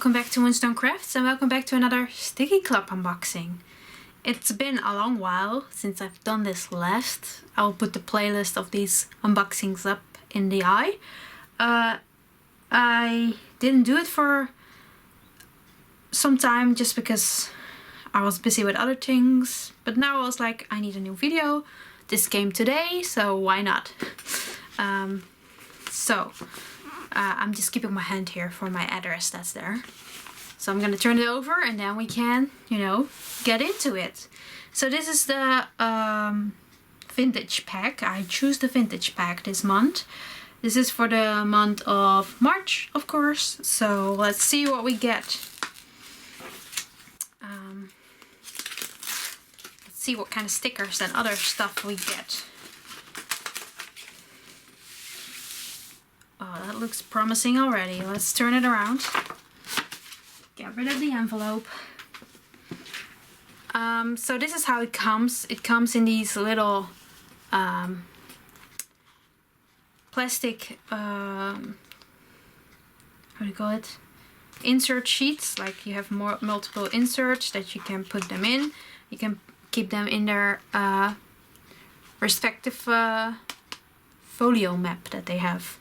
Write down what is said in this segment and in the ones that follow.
welcome back to Winston Crafts and welcome back to another Stickii Club unboxing. It's been a long while since I've done this last. I'll put the playlist of these unboxings up in the eye. I didn't do it for some time just because I was busy with other things, but now I was like, I need a new video. This came today, so why not? I'm just keeping my hand here for my address that's there. So I'm gonna turn it over and then we can, get into it. So this is the vintage pack. I choose the vintage pack this month. This is for the month of March, of course. So let's see what we get. Let's see what kind of stickers and other stuff we get. Oh, that looks promising already. Let's turn it around. Get rid of the envelope. So this is how it comes. It comes in these little plastic, how do you call it? Insert sheets. Like you have multiple inserts that you can put them in. You can keep them in their respective folio map that they have.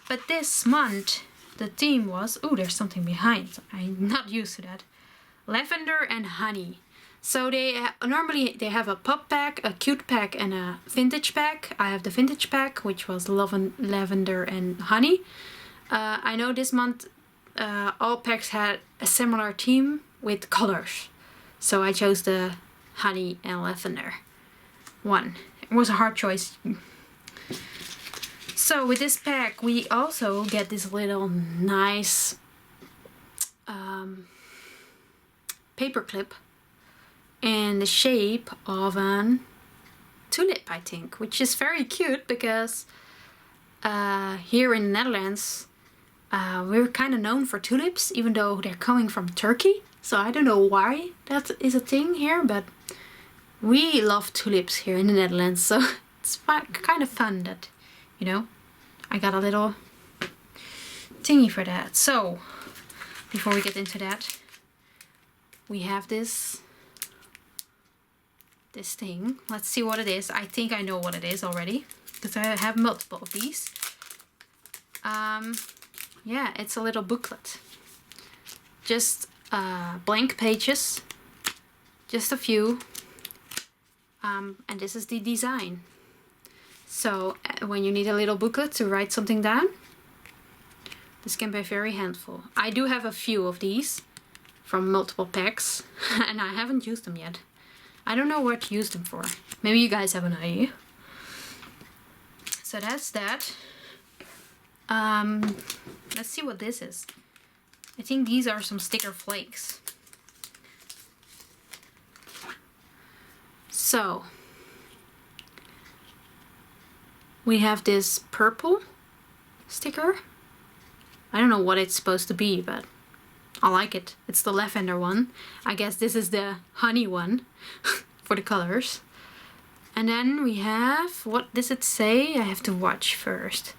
But this month the theme was, oh, there's something behind. I'm not used to that. Lavender and honey. So they normally they have a pop pack, a cute pack, and a vintage pack. I have the vintage pack, which was lavender and honey. I know this month all packs had a similar theme with colors, so I chose the honey and lavender one. It was a hard choice. So with this pack we also get this little nice paper clip in the shape of a tulip, I think, which is very cute because here in the Netherlands we're kind of known for tulips, even though they're coming from Turkey. So I don't know why that is a thing here, but we love tulips here in the Netherlands, so it's kind of fun that, I got a little thingy for that. So before we get into that, we have this thing. Let's see what it is. I think I know what it is already because I have multiple of these. Yeah, it's a little booklet. Just blank pages, just a few. And this is the design. So when you need a little booklet to write something down, this can be very helpful. I do have a few of these from multiple packs and I haven't used them yet. I don't know what to use them for. Maybe you guys have an idea. So that's that. Let's see what this is. I think these are some sticker flakes. So we have this purple sticker. I don't know what it's supposed to be, but I like it. It's the lavender one. I guess this is the honey one for the colors. And then we have, what does it say? I have to watch first.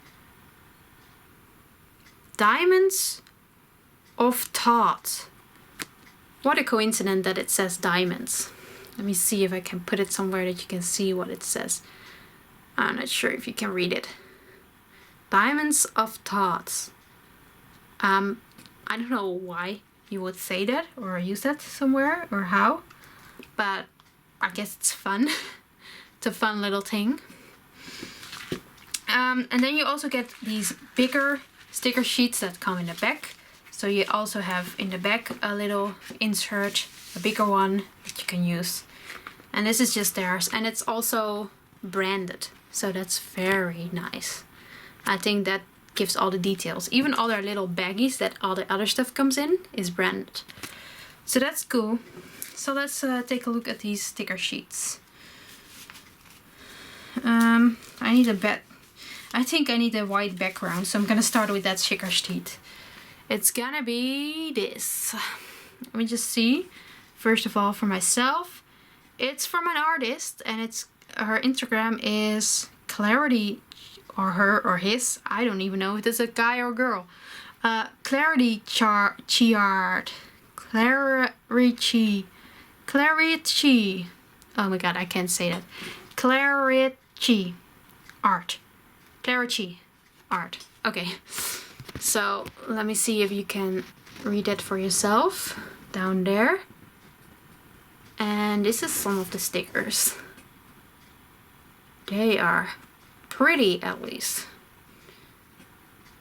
Diamonds of thought. What a coincidence that it says diamonds. Let me see if I can put it somewhere that you can see what it says. I'm not sure if you can read it. Diamonds of thoughts. I don't know why you would say that or use that somewhere or how, but I guess it's fun. It's a fun little thing. And then you also get these bigger sticker sheets that come in the back. So you also have in the back a little insert, a bigger one that you can use. And this is just theirs, and it's also branded. So that's very nice. I think that gives all the details. Even all their little baggies that all the other stuff comes in is branded. So that's cool. So let's take a look at these sticker sheets. I think I need a white background, so I'm gonna start with that sticker sheet. It's gonna be this. Let me just see. First of all, for myself, it's from an artist, and her Instagram is Clarity, or her or his. I don't even know if it's a guy or girl. Clarity chart. Clarity. Oh my god, I can't say that. Clarity art. Clarity art. Okay. So let me see if you can read it for yourself down there. And this is some of the stickers. They are pretty, at least.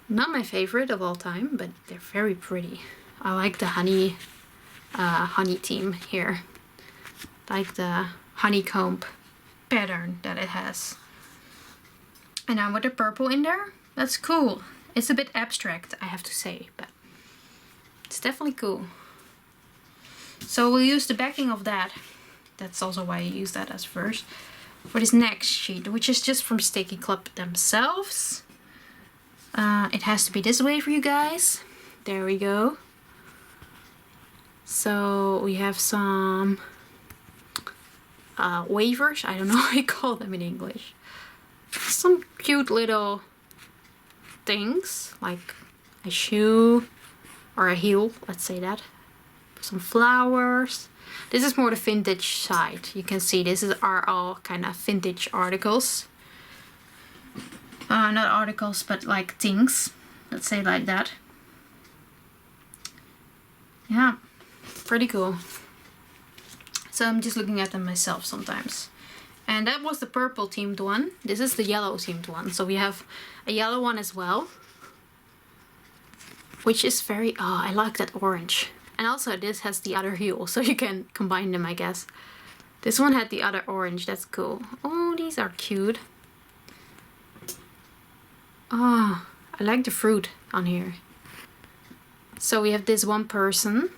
Not my favorite of all time, but they're very pretty. I like the honey theme here. Like the honeycomb pattern that it has. And now with the purple in there, that's cool. It's a bit abstract, I have to say, but it's definitely cool. So we'll use the backing of that. That's also why I use that as first. For this next sheet, which is just from Stickii Club themselves. It has to be this way for you guys. There we go. So we have some wafers. I don't know how you call them in English. Some cute little things, like a shoe or a heel, let's say that. Some flowers. This is more the vintage side. You can see this are all kind of vintage articles. Not articles, but like things. Let's say like that. Yeah, pretty cool. So I'm just looking at them myself sometimes. And that was the purple themed one. This is the yellow themed one. So we have a yellow one as well. Which is very, oh, I like that orange. And also this has the other hue, so you can combine them, I guess. This one had the other orange, that's cool. Oh, these are cute. Oh, I like the fruit on here. So we have this one person.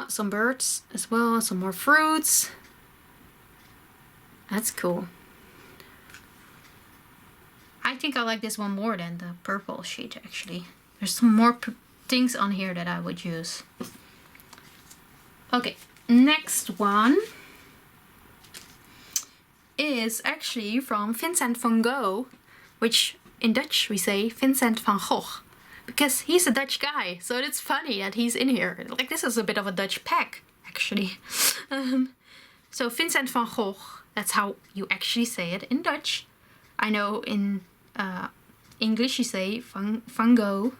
Some birds as well, some more fruits. That's cool. I think I like this one more than the purple sheet, actually. There's some more things on here that I would use. Okay, next one is actually from Vincent van Gogh, which in Dutch we say Vincent van Gogh, because he's a Dutch guy, so it's funny that he's in here. Like, this is a bit of a Dutch pack, actually. So Vincent van Gogh, that's how you actually say it in Dutch. I know in English you say Van Gogh.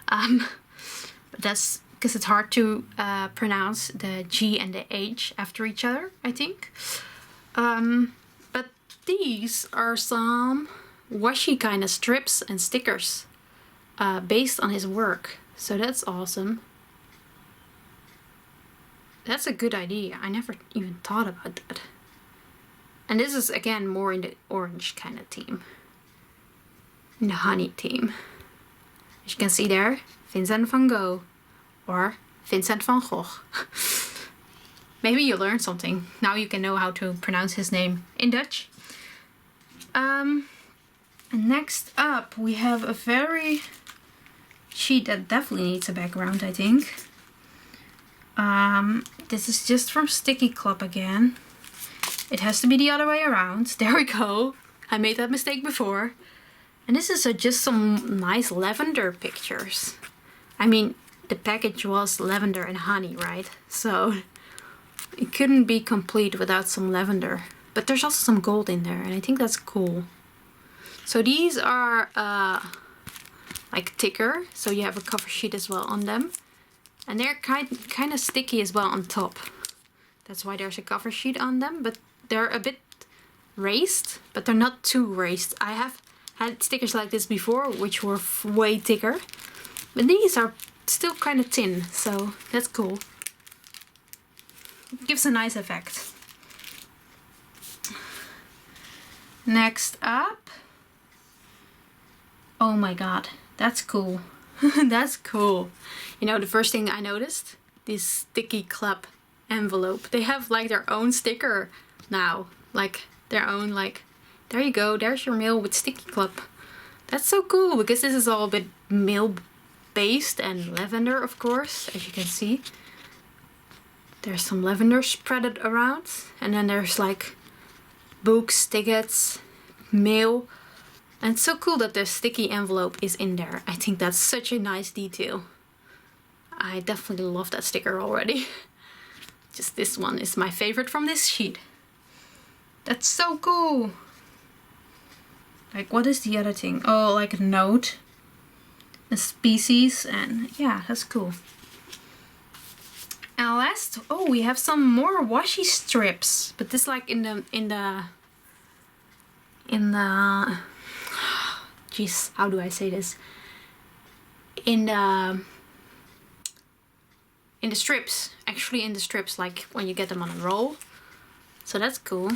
But that's because it's hard to pronounce the G and the H after each other, I think. But these are some washi kind of strips and stickers based on his work. So that's awesome. That's a good idea. I never even thought about that. And this is again more in the orange kind of theme. In the honey theme. As you can see there, Vincent van Gogh or Vincent van Gogh. Maybe you learned something. Now you can know how to pronounce his name in Dutch. And next up we have a very sheet that definitely needs a background, I think. This is just from Stickii Club again. It has to be the other way around. There we go. I made that mistake before. And this is just some nice lavender pictures. I mean, the package was lavender and honey, right? So it couldn't be complete without some lavender. But there's also some gold in there, and I think that's cool. So these are like thicker, so you have a cover sheet as well on them. And they're kind of sticky as well on top. That's why there's a cover sheet on them, but they're a bit raised, but they're not too raised. I have had stickers like this before, which were way thicker, but these are still kind of thin, so that's cool. It gives a nice effect. Next up, oh my god, that's cool. That's cool. You know, the first thing I noticed, this Stickii Club envelope. They have like their own sticker now, like their own, like, there you go, there's your mail with Stickii Club. That's so cool, because this is all a bit mail based and lavender, of course, as you can see. There's some lavender spread around, and then there's like books, tickets, mail, And it's so cool that the sticky envelope is in there. I think that's such a nice detail. I definitely love that sticker already. Just this one is my favorite from this sheet. That's so cool. Like, what is the other thing? Oh, like a note, a species, and yeah, that's cool. And last, oh, we have some more washi strips, but this like in the jeez, how do I say this? In the strips, actually in the strips, like when you get them on a roll. So that's cool.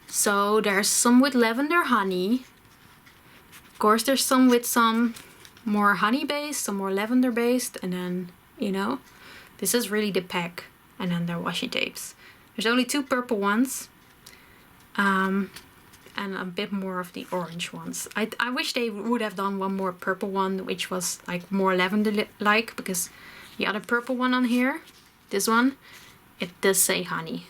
So there's some with lavender honey. Of course, there's some with some more honey based, some more lavender based, and then, you know, this is really the pack. And then they're washi tapes. There's only 2 purple ones. And a bit more of the orange ones. I wish they would have done one more purple one, which was like more lavender-like, because the other purple one on here, this one, it does say honey.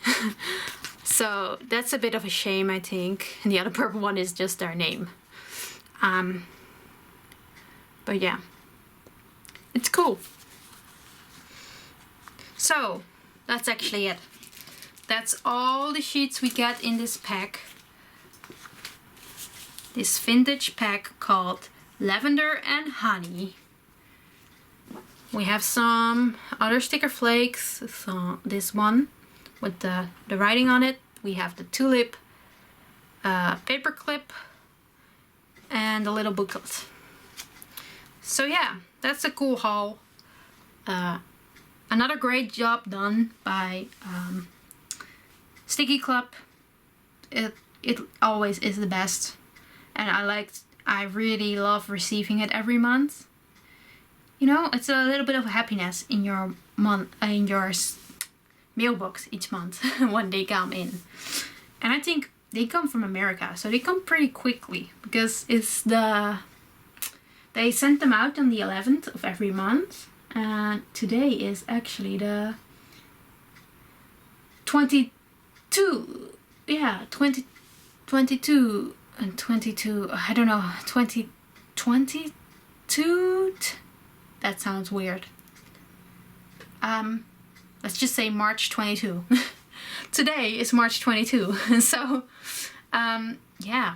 So that's a bit of a shame, I think. And the other purple one is just their name. But yeah, it's cool. So that's actually it. That's all the sheets we get in this pack. This vintage pack called Lavender and Honey. We have some other sticker flakes. So this one with the writing on it. We have the tulip paper clip and a little booklet. So yeah, that's a cool haul. Another great job done by Stickii Club. It always is the best. And I really love receiving it every month. You know, it's a little bit of happiness in your mailbox each month when they come in. And I think they come from America, so they come pretty quickly, because they sent them out on the 11th of every month, and today is actually the 22. Yeah, 22 and 22. I don't know, 2022. That sounds weird. Let's just say March 22. Today is March 22. So, yeah,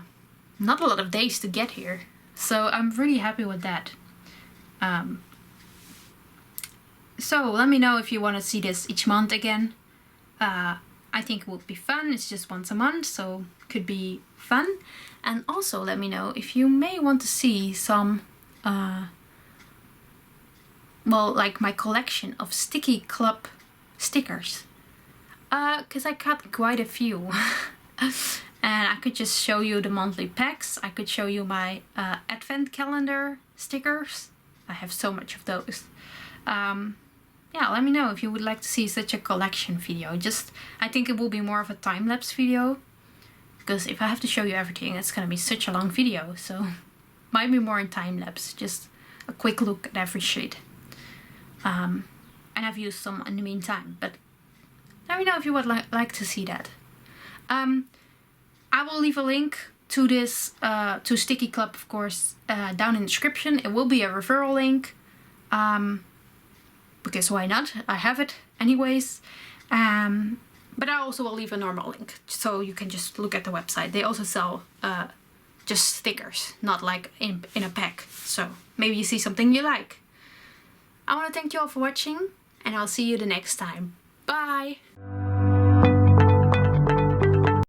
not a lot of days to get here. So I'm really happy with that. So let me know if you want to see this each month again. I think it would be fun. It's just once a month, so could be fun. And also let me know if you may want to see some well, like my collection of Stickii Club stickers, because I got quite a few. And I could just show you the monthly packs. I could show you my advent calendar stickers. I have so much of those. Yeah, let me know if you would like to see such a collection video. I think it will be more of a time-lapse video, because if I have to show you everything, it's gonna be such a long video. So might be more in time-lapse, just a quick look at every sheet. And I've used some in the meantime, but let me know if you would like to see that. I will leave a link to this, to Stickii Club, of course, down in the description. It will be a referral link, because why not? I have it anyways. But I also will leave a normal link, so you can just look at the website. They also sell just stickers, not like in a pack. So maybe you see something you like. I want to thank you all for watching, and I'll see you the next time. Bye!